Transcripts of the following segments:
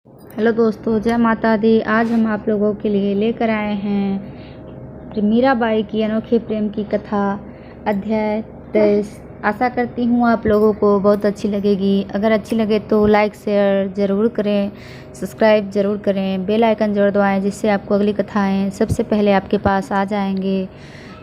Hello दोस्तों, जय माता दी। आज हम आप लोगों के लिए लेकर आए हैं मीराबाई की अनोखे प्रेम की कथा अध्याय 23। आशा करती हूँ आप लोगों को बहुत अच्छी लगेगी। अगर अच्छी लगे तो लाइक शेयर ज़रूर करें, सब्सक्राइब ज़रूर करें, बेल आइकन ज़रूर दबाएं, जिससे आपको अगली कथाएँ सबसे पहले आपके पास आ जाएंगे।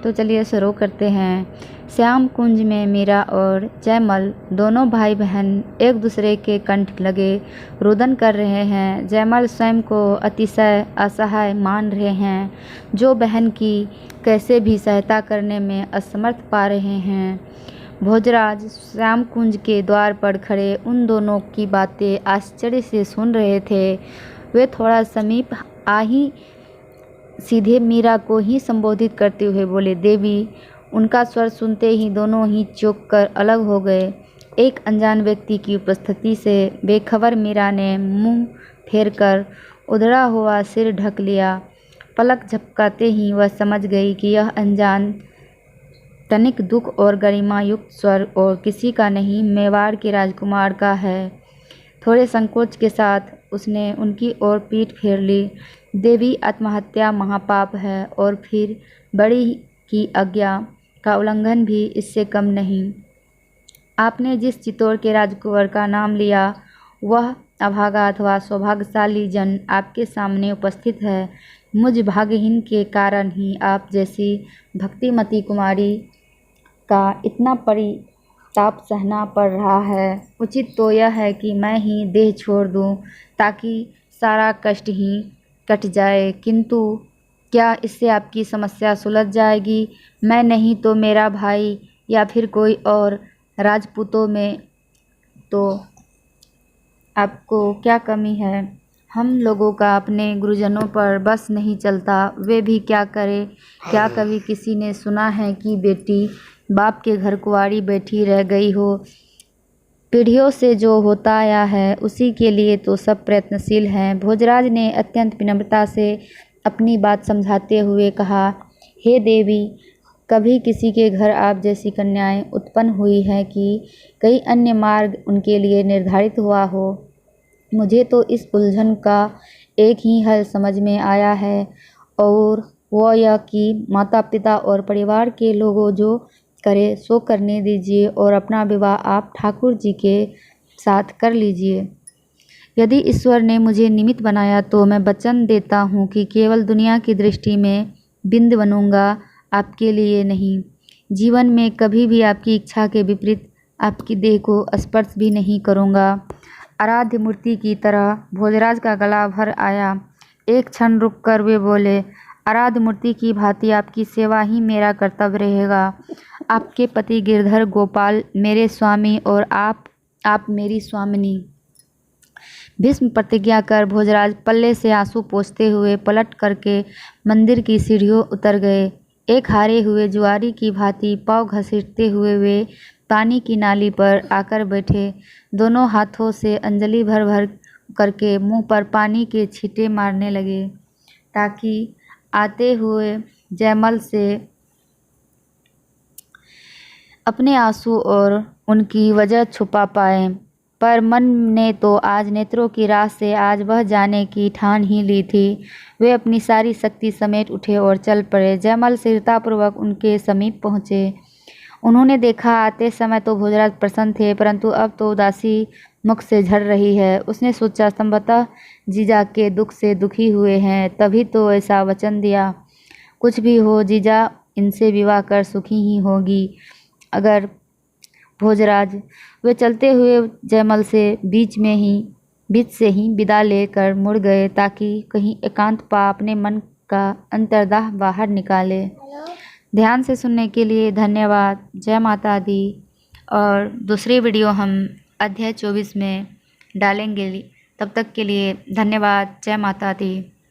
तो चलिए शुरू करते हैं। श्याम कुंज में मीरा और जयमल दोनों भाई बहन एक दूसरे के कंठ लगे रुदन कर रहे हैं। जयमल स्वयं को अतिशय असहाय मान रहे हैं, जो बहन की कैसे भी सहायता करने में असमर्थ पा रहे हैं। भोजराज श्याम कुंज के द्वार पर खड़े उन दोनों की बातें आश्चर्य से सुन रहे थे। वे थोड़ा समीप आ ही सीधे मीरा को ही संबोधित करते हुए बोले, देवी। उनका स्वर सुनते ही दोनों ही चौंक कर अलग हो गए। एक अनजान व्यक्ति की उपस्थिति से बेखबर मीरा ने मुंह फेरकर उधड़ा हुआ सिर ढक लिया। पलक झपकाते ही वह समझ गई कि यह अनजान तनिक दुख और गरिमा युक्त स्वर और किसी का नहीं, मेवाड़ के राजकुमार का है। थोड़े संकोच के साथ उसने उनकी ओर पीठ फेर ली। देवी, आत्महत्या महापाप है और फिर बड़ी की आज्ञा का उल्लंघन भी इससे कम नहीं। आपने जिस चित्तौड़ के राजकुंवर का नाम लिया, वह अभागा अथवा सौभाग्यशाली जन आपके सामने उपस्थित है। मुझ भाग्यहीन के कारण ही आप जैसी भक्तिमती कुमारी का इतना परिताप सहना पड़ रहा है। उचित तो यह है कि मैं ही देह छोड़ दूं, ताकि सारा कष्ट ही कट जाए। किंतु क्या इससे आपकी समस्या सुलझ जाएगी? मैं नहीं तो मेरा भाई या फिर कोई और। राजपूतों में तो आपको क्या कमी है? हम लोगों का अपने गुरुजनों पर बस नहीं चलता, वे भी क्या करें। क्या कभी किसी ने सुना है कि बेटी बाप के घर कुंवारी बैठी रह गई हो? पीढ़ियों से जो होता आया है, उसी के लिए तो सब प्रयत्नशील हैं। भोजराज ने अत्यंत विनम्रता से अपनी बात समझाते हुए कहा, हे देवी, कभी किसी के घर आप जैसी कन्याएं उत्पन्न हुई हैं कि कई अन्य मार्ग उनके लिए निर्धारित हुआ हो? मुझे तो इस उलझन का एक ही हल समझ में आया है, और वह यह कि माता पिता और परिवार के लोगों जो करे सो करने दीजिए और अपना विवाह आप ठाकुर जी के साथ कर लीजिए। यदि ईश्वर ने मुझे निमित्त बनाया तो मैं वचन देता हूँ कि केवल दुनिया की दृष्टि में बिंद बनूंगा, आपके लिए नहीं। जीवन में कभी भी आपकी इच्छा के विपरीत आपकी देह को स्पर्श भी नहीं करूँगा। आराध्य मूर्ति की तरह भोजराज का गला भर आया। एक क्षण रुककर वे बोले, आराध्य मूर्ति की भांति आपकी सेवा ही मेरा कर्तव्य रहेगा। आपके पति गिरधर गोपाल मेरे स्वामी और आप मेरी स्वामिनी। भीष्म प्रतिज्ञा कर भोजराज पल्ले से आंसू पोंछते हुए पलट करके मंदिर की सीढ़ियों उतर गए। एक हारे हुए जुआरी की भांति पाँव घसीटते हुए वे पानी की नाली पर आकर बैठे। दोनों हाथों से अंजलि भर भर करके मुंह पर पानी के छींटे मारने लगे, ताकि आते हुए जयमल से अपने आंसू और उनकी वजह छुपा पाए। पर मन ने तो आज नेत्रों की राह से आज वह जाने की ठान ही ली थी। वे अपनी सारी शक्ति समेट उठे और चल पड़े। जयमल शीघ्रतापूर्वक उनके समीप पहुँचे। उन्होंने देखा, आते समय तो भोजराज प्रसन्न थे, परंतु अब तो उदासी मुख से झड़ रही है। उसने सोचा, संभवतः जीजा के दुख से दुखी हुए हैं, तभी तो ऐसा वचन दिया। कुछ भी हो, जीजा इनसे विवाह कर सुखी ही होगी अगर। भोजराज वे चलते हुए जयमल से बीच से ही विदा लेकर मुड़ गए, ताकि कहीं एकांत पा अपने मन का अंतर्दाह बाहर निकाले। ध्यान से सुनने के लिए धन्यवाद। जय माता दी। और दूसरी वीडियो हम अध्याय 24 में डालेंगे। तब तक के लिए धन्यवाद। जय माता दी।